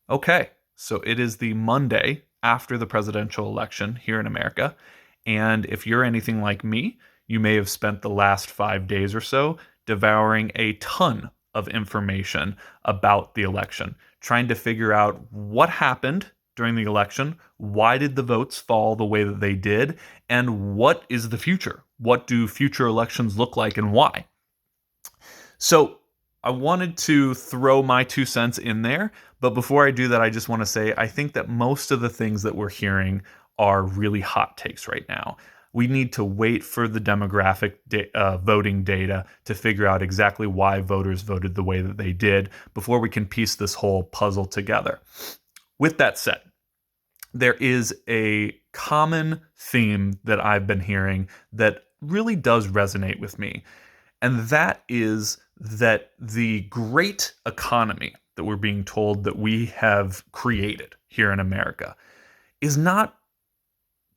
Okay, so it is the Monday after the presidential election here in America. And if you're anything like me, you may have spent the last 5 days or so devouring a ton of information about the election, trying to figure out what happened during the election, why did the votes fall the way that they did, and what is the future? What do future elections look like and why? So I wanted to throw my 2 cents in there, but before I do that, I just want to say I think that most of the things that we're hearing are really hot takes right now. We need to wait for the voting data to figure out exactly why voters voted the way that they did before we can piece this whole puzzle together. With that said, there is a common theme that I've been hearing that really does resonate with me, and that is that the great economy that we're being told that we have created here in America is not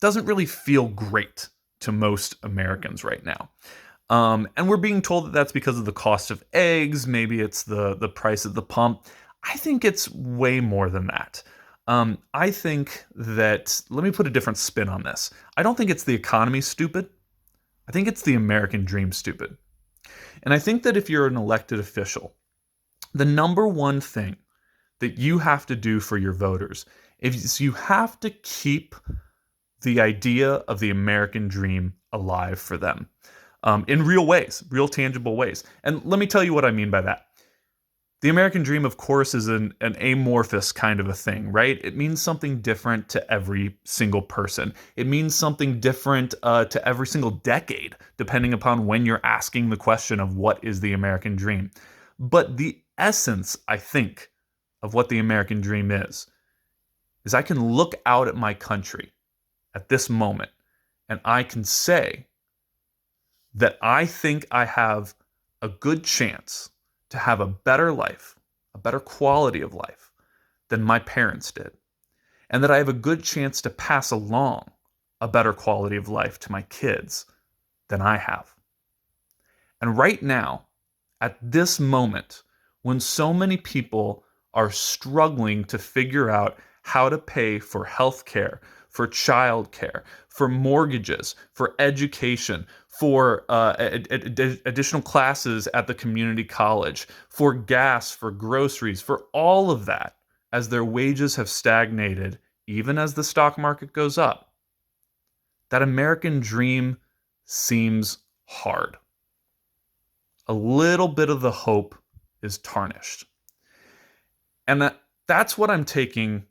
doesn't really feel great to most Americans right now. And we're being told that that's because of the cost of eggs. Maybe it's the price at the pump. I think it's way more than that. I think that, let me put a different spin on this. I don't think it's the economy stupid. I think it's the American dream stupid. And I think that if you're an elected official, the number one thing that you have to do for your voters is you have to keep the idea of the American dream alive for them in real ways, real tangible ways. And let me tell you what I mean by that. The American dream, of course, is an amorphous kind of a thing, right? It means something different to every single person. It means something different to every single decade, depending upon when you're asking the question of what is the American dream. But the essence, I think, of what the American dream is I can look out at my country at this moment and I can say that I think I have a good chance to have a better life, a better quality of life than my parents did, and that I have a good chance to pass along a better quality of life to my kids than I have. And right now, at this moment, when so many people are struggling to figure out how to pay for health care, for childcare, for mortgages, for education, for additional classes at the community college, for gas, for groceries, for all of that, as their wages have stagnated, even as the stock market goes up, that American dream seems hard. A little bit of the hope is tarnished. And that's what I'm taking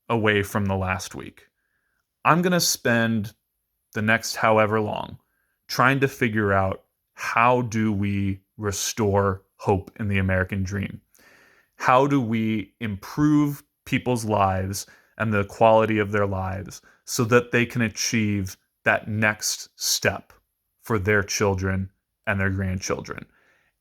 away from the last week. I'm going to spend the next however long trying to figure out, how do we restore hope in the American dream? How do we improve people's lives and the quality of their lives so that they can achieve that next step for their children and their grandchildren?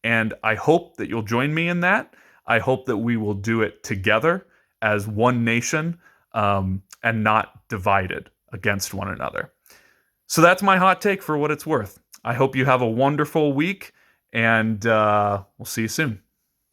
And I hope that you'll join me in that. I hope that we will do it together as one nation, and not divided against one another. So that's my hot take for what it's worth. I hope you have a wonderful week, and we'll see you soon.